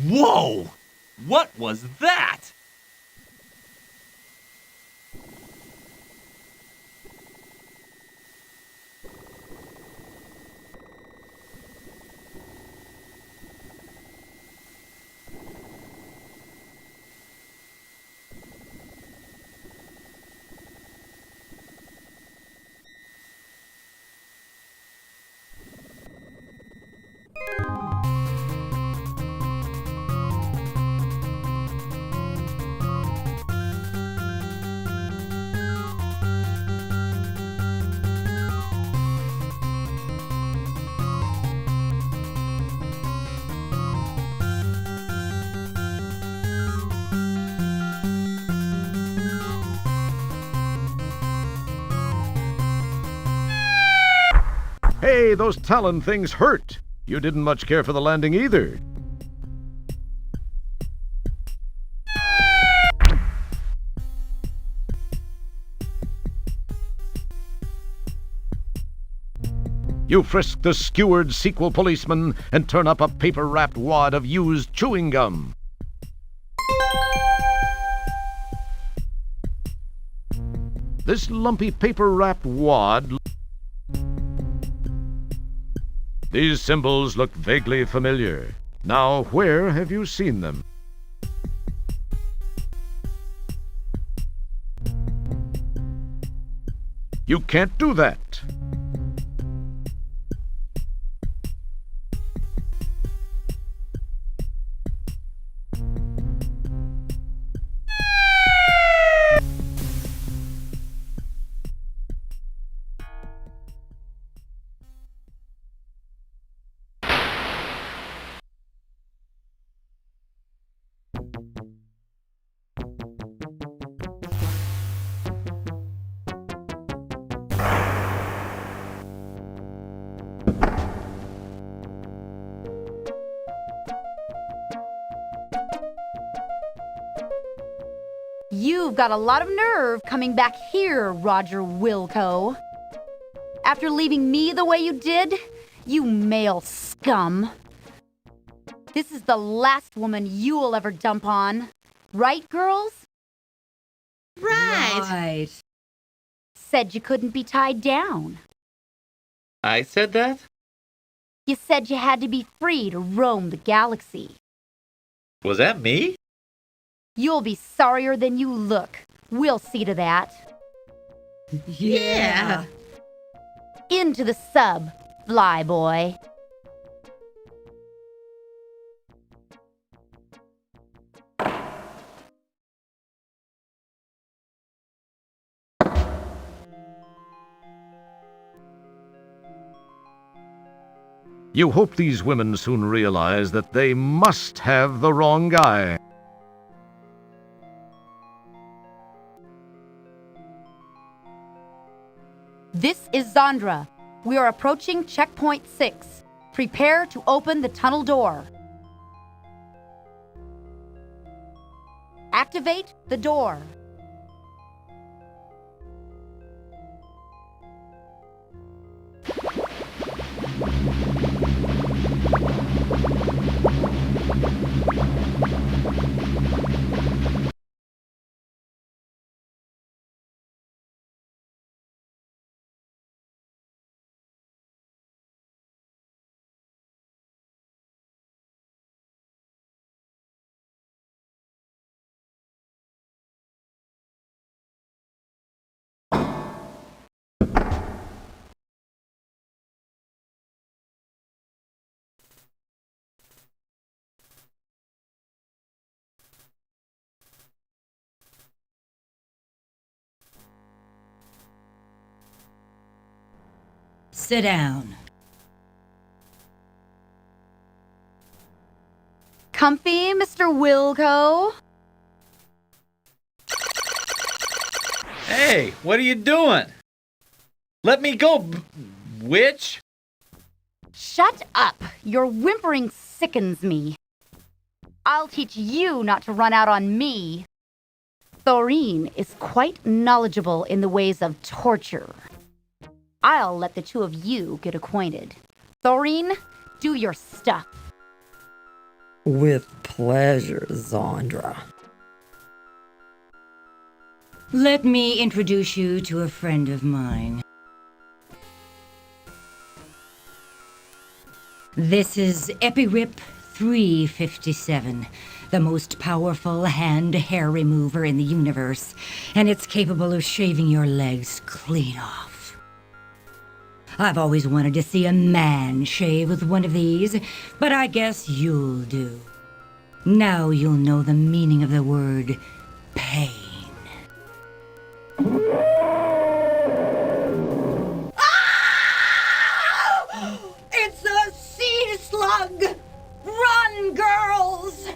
Whoa! What was that? Hey, those Talon things hurt. You didn't much care for the landing either. You frisk the skewered sequel policeman and turn up a paper-wrapped wad of used chewing gum. This lumpy paper-wrapped wad... These symbols look vaguely familiar. Now, where have you seen them? You can't do that. You've got a lot of nerve coming back here, Roger Wilco. After leaving me the way you did, you male scum. This is the last woman you'll ever dump on. Right, girls? Right. Said you couldn't be tied down. I said that? You said you had to be free to roam the galaxy. Was that me? You'll be sorrier than you look. We'll see to that. Yeah. Into the sub, fly boy. You hope these women soon realize that they must have the wrong guy. This is Zandra. We are approaching checkpoint 6. Prepare to open the tunnel door. Activate the door. Sit down. Comfy, Mr. Wilco? Hey, what are you doing? Let me go, witch! Shut up! Your whimpering sickens me. I'll teach you not to run out on me. Thorine is quite knowledgeable in the ways of torture. I'll let the two of you get acquainted. Thorine, do your stuff. With pleasure, Zandra. Let me introduce you to a friend of mine. This is EpiRip 357, the most powerful hand-hair remover in the universe, and it's capable of shaving your legs clean off. I've always wanted to see a man shave with one of these, but I guess you'll do. Now you'll know the meaning of the word pain. It's a seed slug! Run, girls!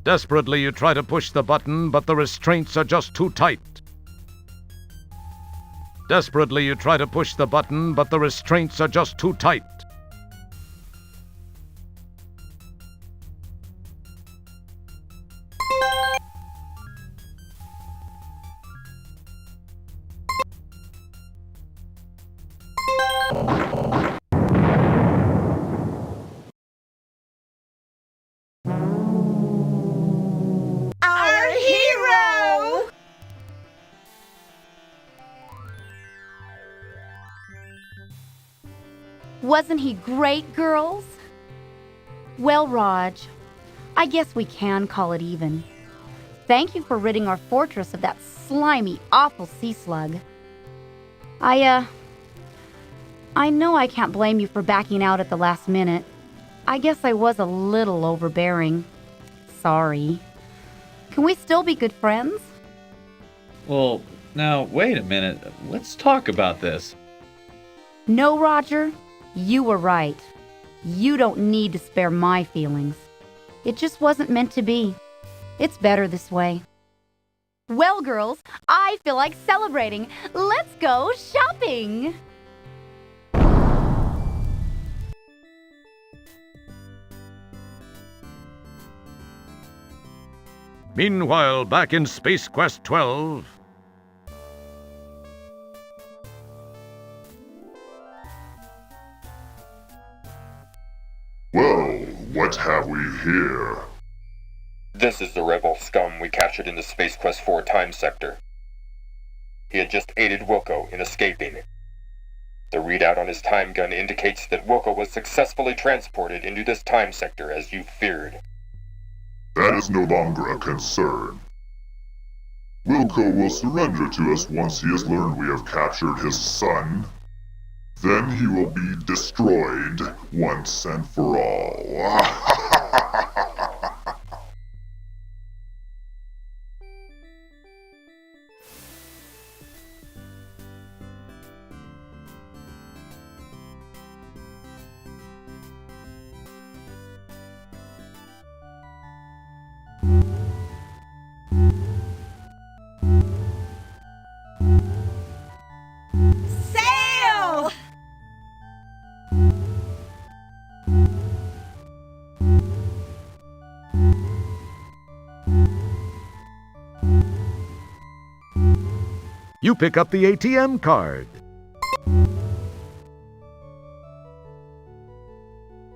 Desperately, you try to push the button, but the restraints are just too tight. Desperately, you try to push the button, but the restraints are just too tight. Our hero! Wasn't he great, girls? Well, Raj, I guess we can call it even. Thank you for ridding our fortress of that slimy, awful sea slug. I know I can't blame you for backing out at the last minute. I guess I was a little overbearing. Sorry. Can we still be good friends? Well, now, wait a minute. Let's talk about this. No, Roger. You were right. You don't need to spare my feelings. It just wasn't meant to be. It's better this way. Well, girls, I feel like celebrating. Let's go shopping! Meanwhile, back in Space Quest 12... Well, what have we here? This is the rebel scum we captured in the Space Quest 4 time sector. He had just aided Wilco in escaping. The readout on his time gun indicates that Wilco was successfully transported into this time sector as you feared. That is no longer a concern. Wilco will surrender to us once he has learned we have captured his son. Then he will be destroyed once and for all. Sail! You pick up the ATM card.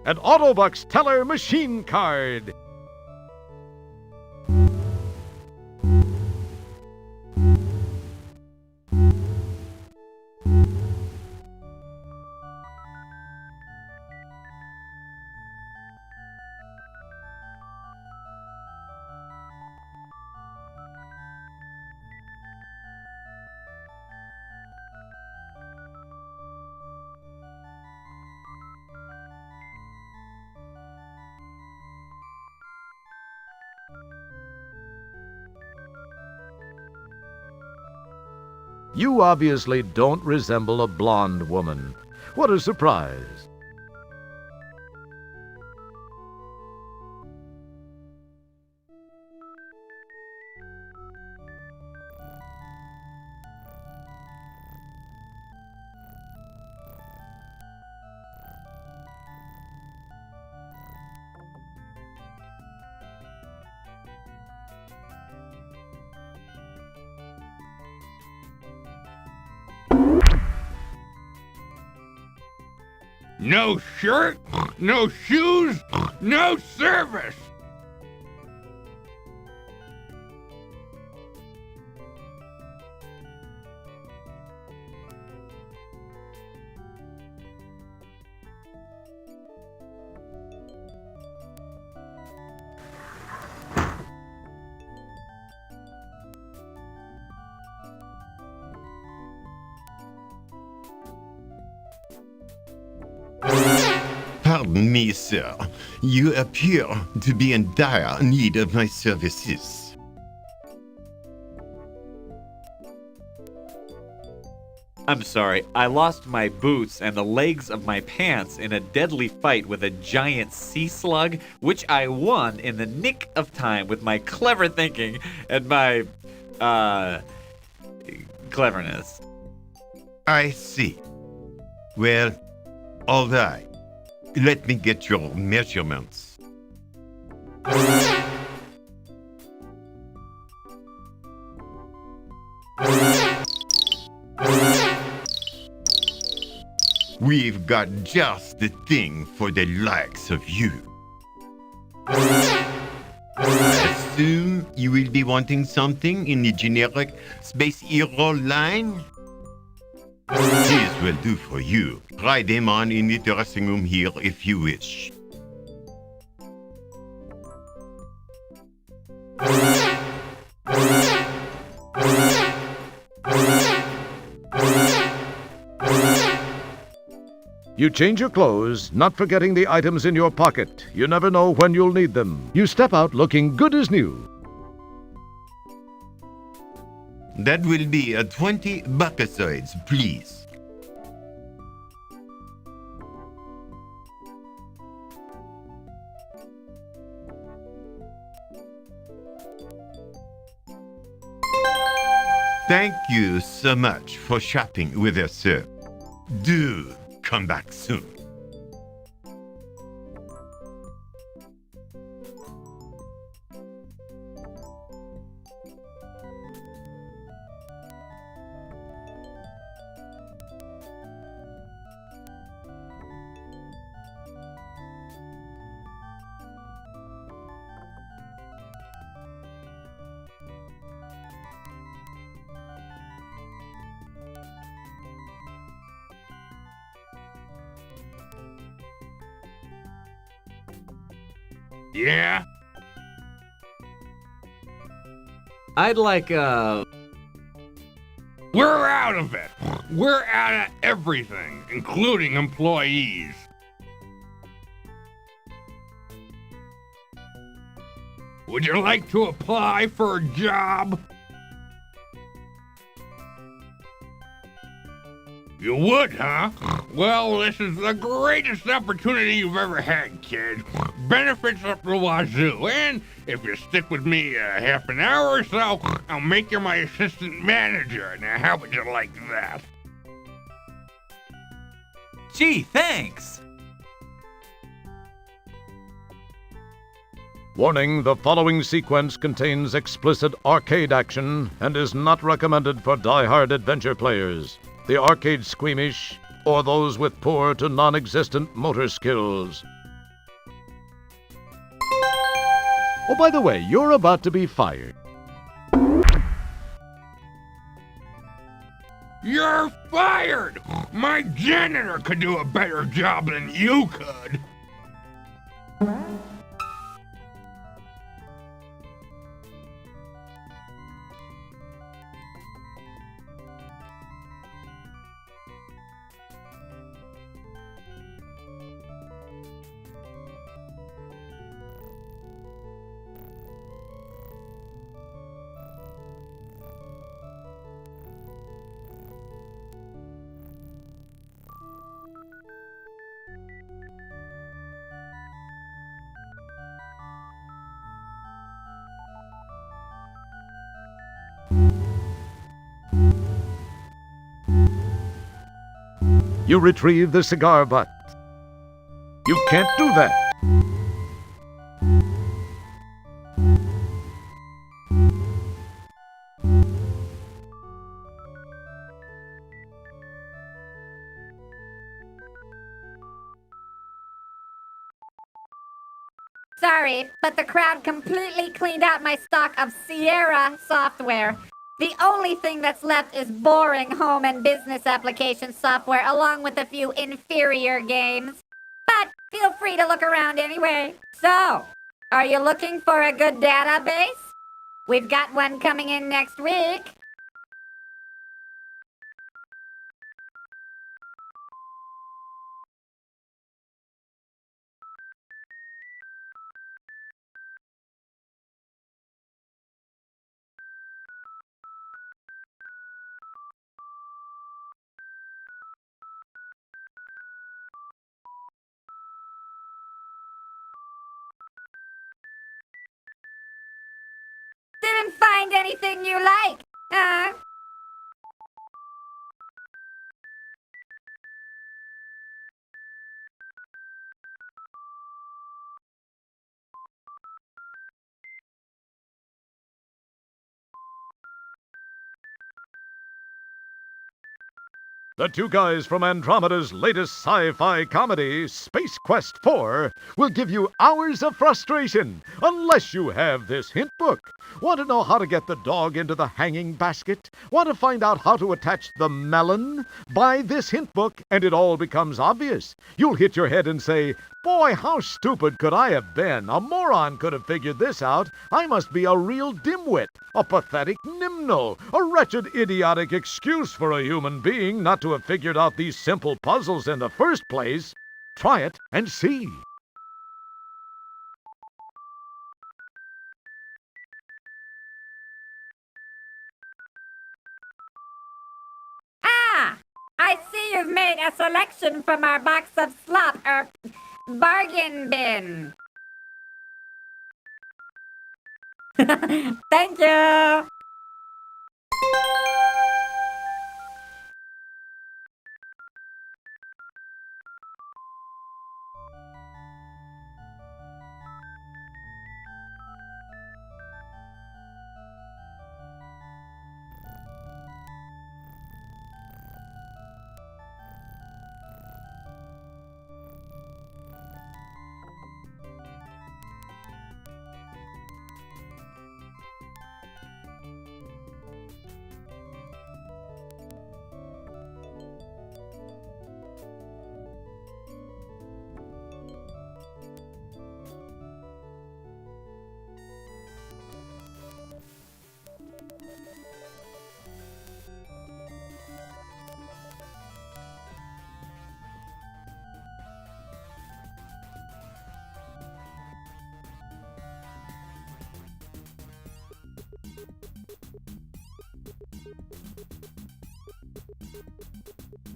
An Autobucks teller machine card. You obviously don't resemble a blonde woman. What a surprise. No shirt, no shoes, no service. Pardon me, sir. You appear to be in dire need of my services. I'm sorry, I lost my boots and the legs of my pants in a deadly fight with a giant sea slug, which I won in the nick of time with my clever thinking and my, cleverness. I see. Well, all right. Let me get your measurements. We've got just the thing for the likes of you. I assume you will be wanting something in the generic Space Hero line? These will do for you. Try them on in the dressing room here if you wish. You change your clothes, not forgetting the items in your pocket. You never know when you'll need them. You step out looking good as new. That will be 20 buckasoids, please. Thank you so much for shopping with us, sir. Do come back soon. Yeah? I'd like, We're out of it. We're out of everything, including employees. Would you like to apply for a job? You would, huh? Well, this is the greatest opportunity you've ever had, kid. Benefits up the wazoo, and if you stick with me half an hour or so, I'll make you my assistant manager. Now, how would you like that? gee, thanks! Warning, the following sequence contains explicit arcade action and is not recommended for die-hard adventure players, the arcade squeamish, or those with poor to non-existent motor skills. Oh, by the way, you're about to be fired. You're fired! My janitor could do a better job than you could. You retrieve the cigar butt. You can't do that. sorry, but the crowd completely cleaned out my stock of Sierra software. The only thing that's left is boring home and business application software, along with a few inferior games. But feel free to look around anyway. So, are you looking for a good database? We've got one coming in next week. Didn't find anything you like, huh? The two guys from Andromeda's latest sci-fi comedy, Space Quest 4, will give you hours of frustration unless you have this hint book. Want to know how to get the dog into the hanging basket? Want to find out how to attach the melon? Buy this hint book and it all becomes obvious. You'll hit your head and say, "Boy, how stupid could I have been? A moron could have figured this out. I must be a real dimwit, a pathetic nimno, a wretched, idiotic excuse for a human being not to have figured out these simple puzzles in the first place." Try it and see. Ah! I see you've made a selection from our box of slop, bargain bin. Thank you!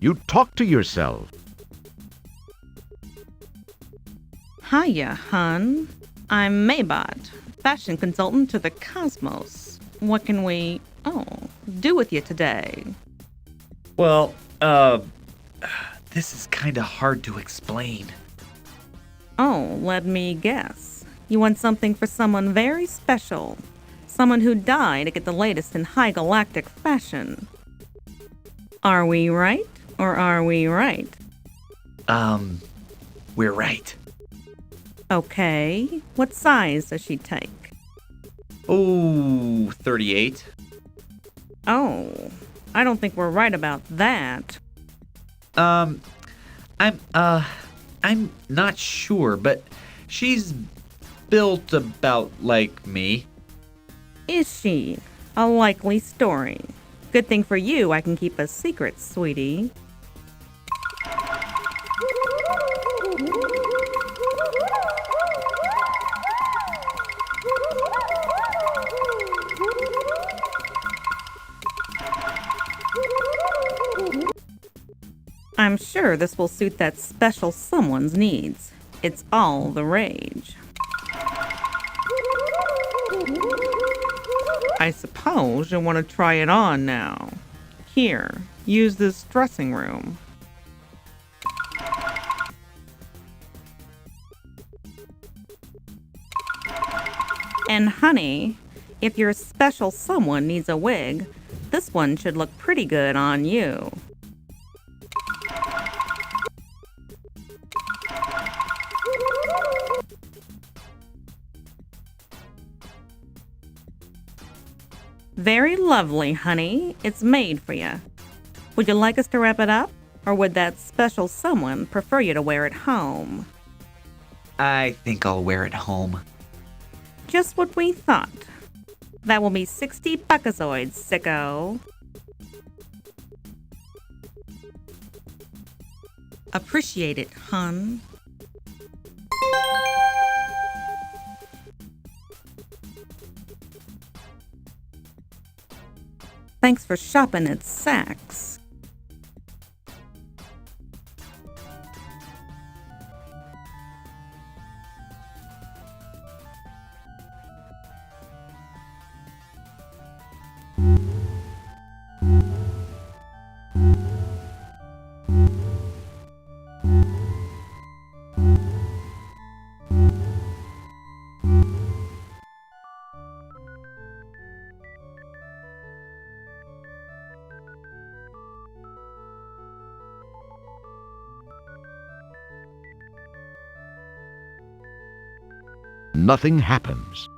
You talk to yourself. Hiya, hun. I'm Maybot, fashion consultant to the cosmos. What can we, do with you today? Well, this is kinda hard to explain. Oh, let me guess. You want something for someone very special. Someone who died to get the latest in high galactic fashion. Are we right, or are we right? We're right. Okay. What size does she take? Oh, 38. Oh, I don't think we're right about that. I'm not sure, but she's built about like me. Is she? A likely story. Good thing for you, I can keep a secret, sweetie. I'm sure this will suit that special someone's needs. It's all the rage. I suppose you'll want to try it on now. Here, use this dressing room. And honey, if your special someone needs a wig, this one should look pretty good on you. Very lovely, honey. It's made for you. Would you like us to wrap it up? Or would that special someone prefer you to wear it home? I think I'll wear it home. Just what we thought. That will be 60 buckazoids, sicko. Appreciate it, hun. Thanks for shopping at Saks. Nothing happens.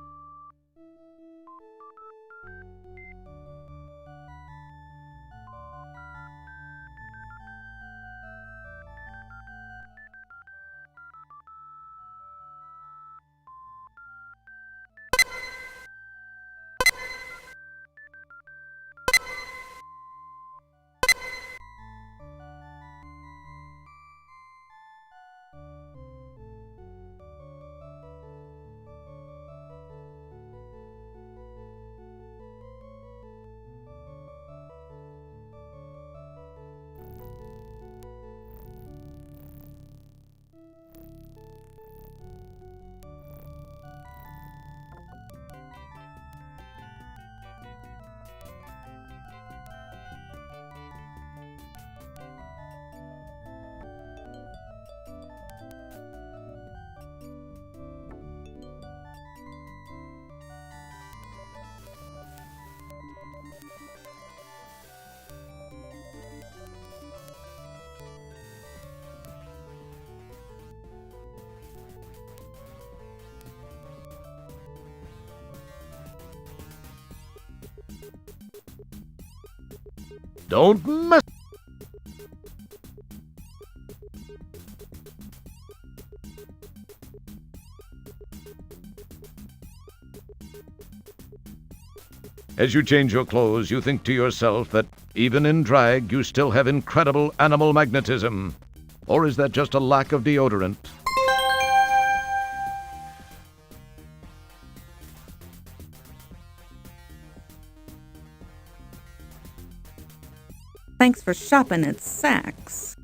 Don't mess. As you change your clothes, you think to yourself that even in drag, you still have incredible animal magnetism. Or is that just a lack of deodorant? Thanks for shopping at Saks.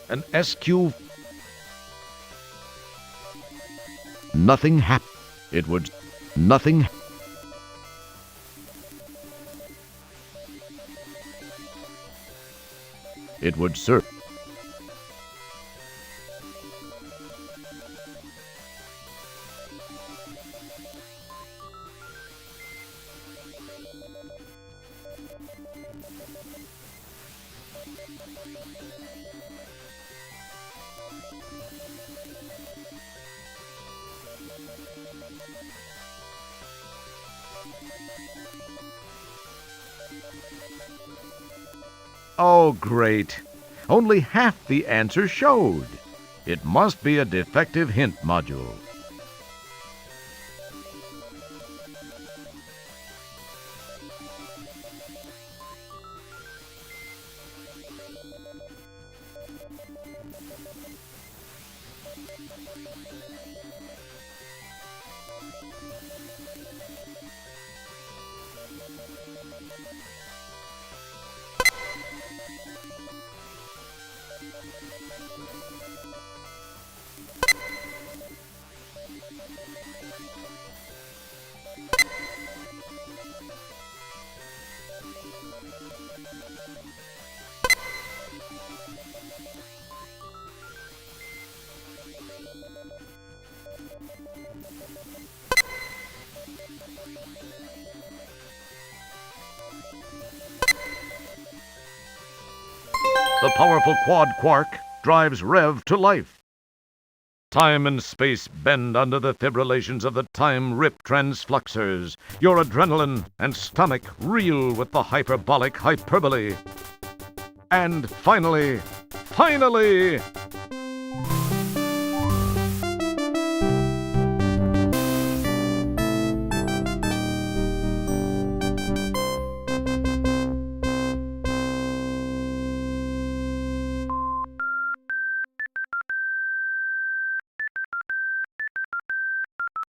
An SQ. Nothing happened. It would. Nothing. It would serve. Oh, great. Only half the answer showed. It must be a defective hint module. The powerful quad quark drives Rev to life. Time and space bend under the fibrillations of the time rip transfluxers. Your adrenaline and stomach reel with the hyperbolic hyperbole. And finally,